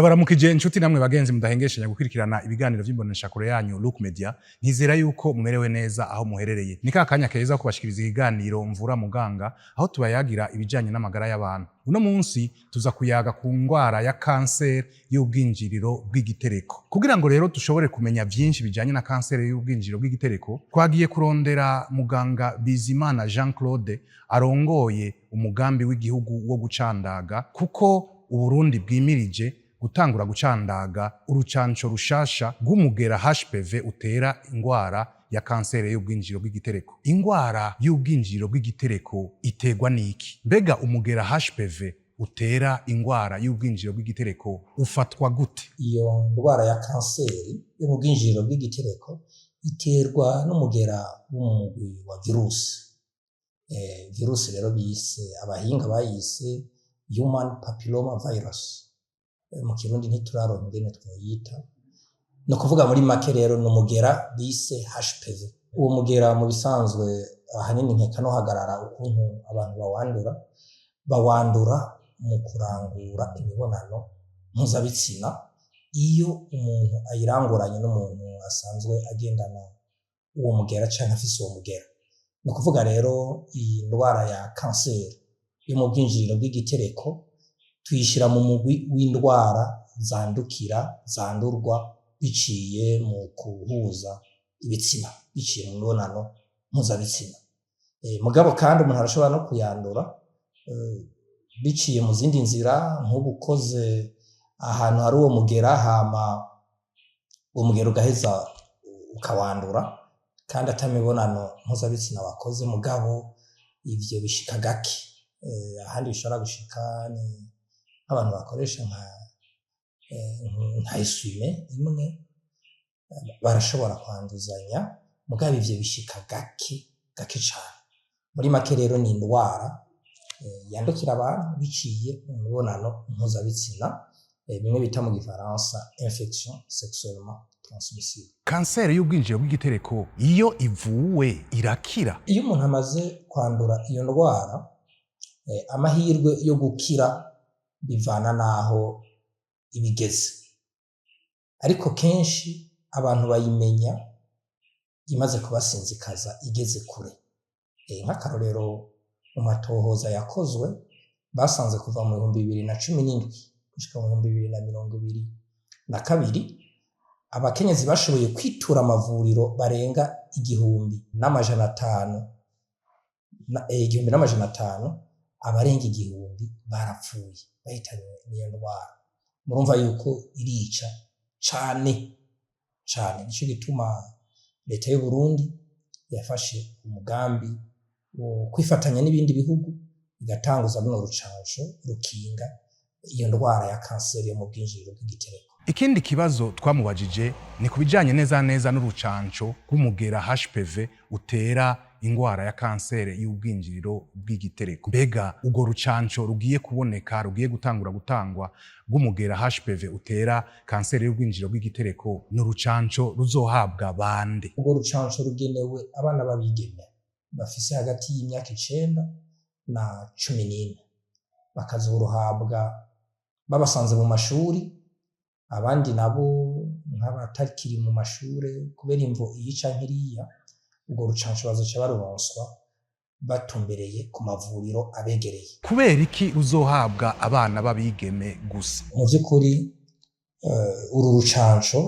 Ndabaramukije inshuti namwe bagenzi mudahengeshanya gukurikirana ibiganiro vy'imbonesha kure yanyu Look Media. Nkizera yuko mumerewe neza aho muherereye. Ni kakanya keza ko bashikiriza ikiganiro Mvura Muganga aho tubayagira ibijanye n'amagara y'abantu. Uno munsi tuza kuyaga ku ngwara ya kanseri y'ubwinjiriro bw'igitereko. Kugira ngo rero dushobore kumenya vyinshi bijanye na kanseri y'ubwinjiriro bw'igitereko, twagiye kurondera muganga Bizimana Jean Claude arongoye umugambi w'igihugu wo gucandaga, kuko Uburundi bwimirije gutangura gucandaga urucanco rushasha rw'umugera HPV utera ingwara ya kanseri y'ubwinjiriro bw'igitereko. Ingwara y'ubwinjiriro bw'igitereko iterwa niki? Mbega umugera HPV utera ingwara y'ubwinjiriro bw'igitereko ufatwa gute? Iyo ndwara ya kanseri y'ubwinjiriro bw'igitereko iterwa n'umugera w'umugwi wa virusi. Virusi rero bise abahinga bayise human papilloma virus. Mu kirundi ntituraronka ingene twoyita. No kuvuga muri make rero n'umugera bise HPV. Uwo mugera mu bisanzwe ahanini nkeka no hagarara ukuntu abantu bawandura mu kurangura imibonano mpuzabitsina iyo umuntu ayiranguranye n'umuntu asanzwe agendana uwo mugera canke afise uwo mugera. No kuvuga rero iyi ndwara ya kanseri yo mu bwinjiriro bw'igitereko tuyishira mu mugwi w'indwara zandurwa biciye mu kuhuza ibitsina, biciye mu mibonano mpuzabitsina. Mugabo kandi umuntu arashobora no kuyandura biciye mu zindi nzira, nk'ubukoze ahantu hari uwo mugera hama uwo mugera ugaheza ukawandura kandi atamibonano mpuzabitsina wakoze. Mugabo ivyo bishika gake, ahandi bishobora gushika ni abantu bakoresha nka isume imwe barashobora kwanduzanya, mugabo ivyo bishika gake cane. Muri make rero ni indwara yandukira abantu biciye mu mibonano mpuzabitsina, bimwe bita mu gifaransa infection sexuellement transmissible. Kanseri y'ubwinjiriro bw'igitereko iyo ivuwe irakira? Iyo umuntu amaze kwandura iyo ndwara, amahirwe yo gukira bivana naho ibigeze, ariko kenshi abantu bayimenya imaze kubasinzikaza igeze kure. Nk'akarorero mu matohoza yakozwe basanze kuva mu 2017 gushika mu 2022 abakenyezi bashoboye kwitura amavuriro barenga 1,500 abarenga 1,000 barapfuye bahitanywe n'iyo ndwara. Murumva yuko irica cane. Nico gituma leta y'u Burundi yafashe umugambi wo kwifatanya n'ibindi bihugu igatanguza runo rucanco rukinga iyo ndwara ya kanseri yo mu bwinjiriro bw'igitereko. Ikindi kibazo twamubajije ni kubijanye neza n'urucanco rw'umugera HPV utera ingwara ya kanseri y'ubwinjiriro bw'igitereko. Mbega ugo rucanco rugiye kuboneka, rugiye gutangwa rw'umugera HPV utera kanseri y'ubwinjiriro bw'igitereko, n'urucanco ruzohabwa bande? Ugo rucanco rugenewe abana babigeme bafise hagati y'imyaka 9 na 14, bakazoruhabwa babasanze mu mashuri. Abandi nabo nk'abatakiri mu mashure kubera imvo iyi canke iriya, ubwo rucanco bazoca baruronswa batumbereye ku mavuriro abegereye. Kubera iki ruzohabwa abana babigeme gusa? Mu vy'ukuri uru rucanco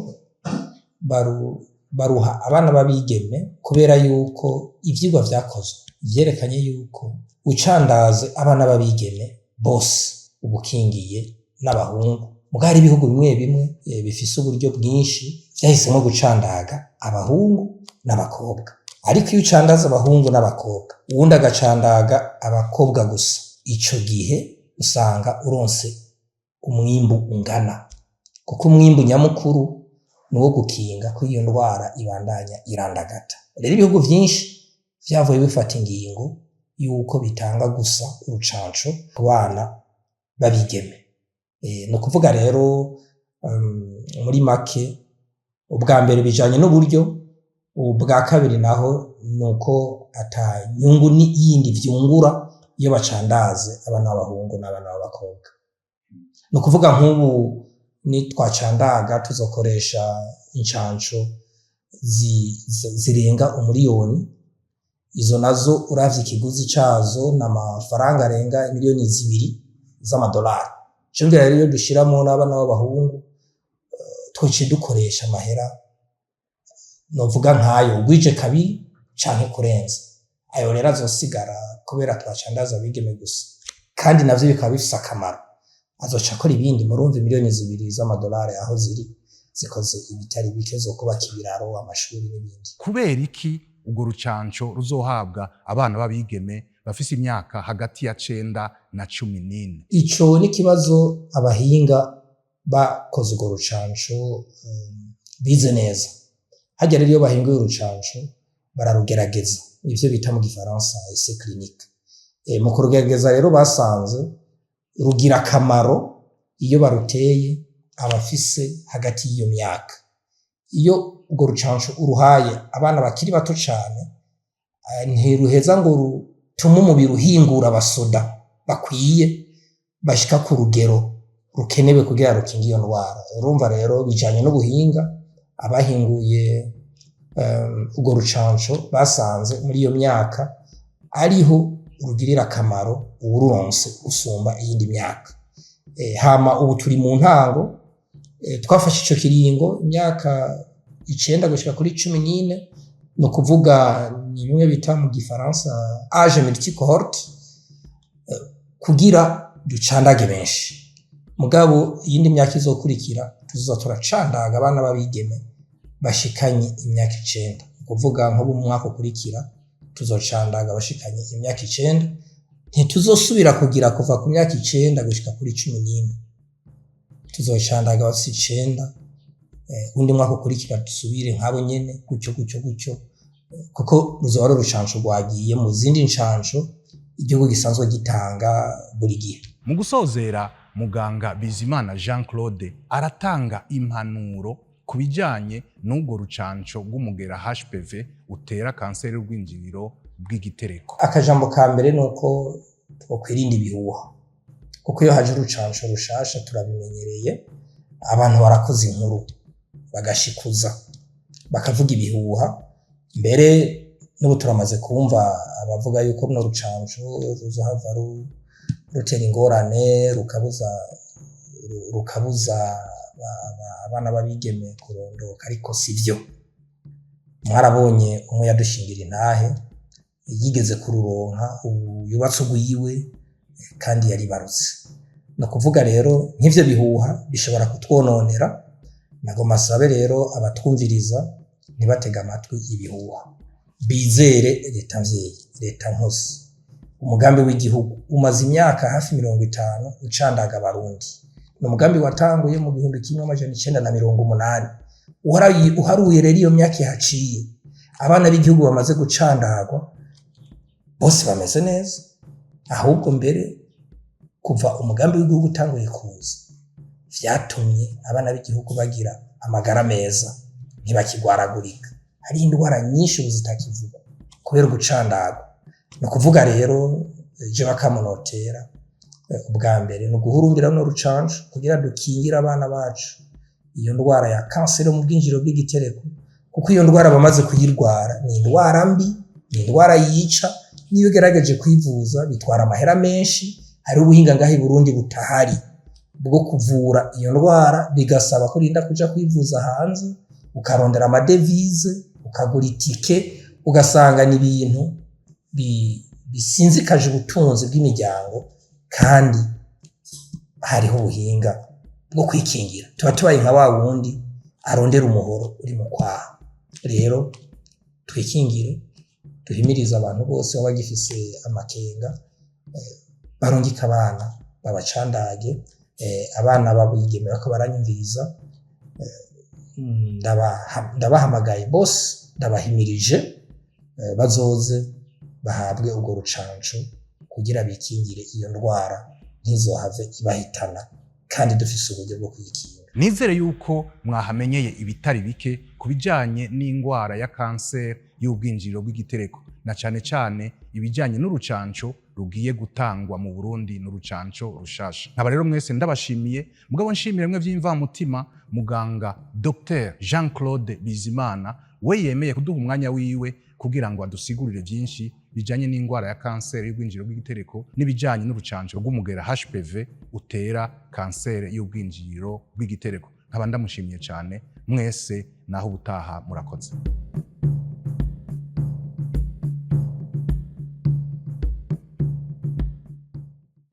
baruha abana babigeme kubera yuko ivyigwa vyakozwe vyerekanye yuko ucandaze abana babigeme bose ubukingiye n'abahungu. Mugari ibihugu bimwe bifise uburyo bwinshi vyahisemo gucandaga abahungu n'abakobwa, ariko iyo ucandaza abahungu n'abakobwa uwundi agacandaga abakobwa gusa, ico gihe usanga uronse umwimbu ungana, kuko umwimbu nyamukuru nuwo gukinga ko iyo ndwara ibandanya irandagata. Rero ibihugu vyinshi vyavuye bifata ingingo yuko bitanga gusa urucanco ku bana babigeme. No kuvuga rero muri make ubwa mbere bijanye n'uburyo, ubwa kabiri naho nuko ata nyungu ni yindi vyungura iyo bacandaze abana b'abahungu n'abana b'abakobwa. No kuvuga nk'ubu nitwacandaga tuzokoresha incanco zirenga umuriyoni. Izo nazo uravye ikiguzi cazo n'amafaranga arenga miliyoni 2 z'amadolari. Cumvira rero dushiramo n'abana b'abahungu twici dukoresha amahera novuga nkayo ugwije kabiri canke kurenza. Ayo rero azosigara kubera twacandaza abigeme gusa, kandi navyo bikaba bifise akamaro. Azoca akora ibindi, murumva miliyoni 2 z'amadolari aho ziri zikoze ibitari bike zo kubaka ibiraro, amashuri n'ibindi. Kubera iki urwo rucanco ruzohabwa abana b'abigeme bafise imyaka hagati ya 9 na 14? Ico ni kibazo abahinga bakoze urwo rucanco bize neza. Hajya rero iyo bahinguye urucanco bararugerageza, ivyo bita mu gifaransa essai clinique. Mu kurugerageza rero basanze rugira akamaro iyo baruteye abafise hagati y'iyo myaka. Iyo urwo rucanco uruhaye abana bakiri bato cane, ntiruheza ngo rutume umubiri uhingura abasoda bakwiye bashika ku rugero rukenewe kugira rukinge iyo ndwara. Urumva rero bijanye n'ubuhinga, abahinguye urwo rucanco basanze muri iyo myaka ariho rugirira akamaro uwuronse usumba iyindi myaka. Hama ubu turi mu ntango, twafashe ico kiringo imyaka 9 gushika kuri 14, no kuvuga ni bimwe bita mu gifaransa âge multicohorte, kugira ducandage benshi. Mugabo iyindi myaka izokurikira tuzoza turacandaga abana b'abigeme bashikanye imyaka 9, kuvuga nko mu mwaka ukurikira tuzocandaga bashikanye imyaka 9, ntituzosubira kugira kuva ku myaka 9 gushika kuri 11. Tuzocandaga bafise 9, undi mwaka ukurikira dusubire nkabo nyene gutyo, kuko ruzoba ari urucanco rwagiye mu zindi ncanco igihugu gisanzwe gitanga buri gihe. Mu gusozera, muganga Bizimana Jean Claude aratanga impanuro kubijanye n'ubwo rucanco rw'umugera HPV utera kanseri y'urwinjiriro bw'igitereko. Akajambo ka mbere nuko twokwirinda ibihuha, kuko iyo haje urucanco rushasha turabimenyereye, abantu barakoze inkuru bagashikuza bakavuga ibihuha. Mbere n'ubu turamaze kumva abavuga yuko runo rucanco ruzohava rutera ingorane, rukabuza abana b'abigeme kurondoka, ariko sivyo. Mwarabonye umwe yadushingira intahe yigeze kururonka, ubu yubatse ugwiwe kandi yaribarutse. No kuvuga rero nk'ivyo bihuha bishobora kutwononera. Nagoma sabe rero abatwumviriza ntibatega amatwi ibihuha, bizere leta mvyeyi, leta nkozi. Umugambi w'igihugu umaze imyaka hafi 50 ucandaga abarundi. Ni umugambi watanguye mu 1980. Uharuye rero iyo myaka ihaciye, abana b'igihugu bamaze gucandagwa bose bameze neza. Ahubwo mbere kuva umugambi w'igihugu utanguye kuza, vyatumye abana b'igihugu bagira amagara meza, ntibakigwaragurika. Hari indwara nyinshi zitakivuga kubera gucandagwa. No kuvuga rero je bakamunotera ubwa mbere no guhurumbira no rucanco kugira dukingira abana bacu iyo ndwara ya kanseri mu bwinjiro bw'igitereko, kuko iyo ndwara bamaze kuyirwara ni indwara mbi, ni indwara yica. Niyo gerageje kwivuza bitwara amahera menshi. Hari ubuhinga ngaho i Burundi butahari bwo kuvura iyo ndwara, bigasaba ko urinda kuja kwivuza hanze, ukarondera amadevize, ukagura itike, ugasanga ni ibintu bisinzikaje ubutunzi bw'imiryango, kandi hariho ubuhinga bwo kwikingira. Tuba tubaye nka wa wundi arondera umuhoro uri mu kwaha. Rero twikingire, duhimiriza abantu bose baba bagifise amakenga, barungika abana babacandage. Abana babigeme bako baranyumviriza, ndabahamagaye bose, ndabahimirije bazoze bahabwe ubwo rucanco kugira bikingire iyo ndwara ntizohave ibahitana, kandi dufise uburyo bwo kwikinga. Nizere yuko mwahamenyeye ibitari bike kubijanye n'indwara ya kanseri y'ubwinjiriro bw'igitereko, na cane ibijanye n'urucanco rugiye gutangwa mu Burundi n'urucanco rushasha. Nkaba rero mwese ndabashimiye, mugabo nshimire mwe vy'imvamutima muganga Dr Jean Claude Bizimana we yemeye kuduha umwanya wiwe kugira ngo adusigurire byinshi bijanye n'ingwara ya kanseri y'ubwinjiro bw'igitereko n'ibijanye n'urucanco rw'umugera HPV utera kanseri y'ubwinjiro bw'igitereko. Nkaba ndamushimiye cyane mwese, naho ubutaha murakoze.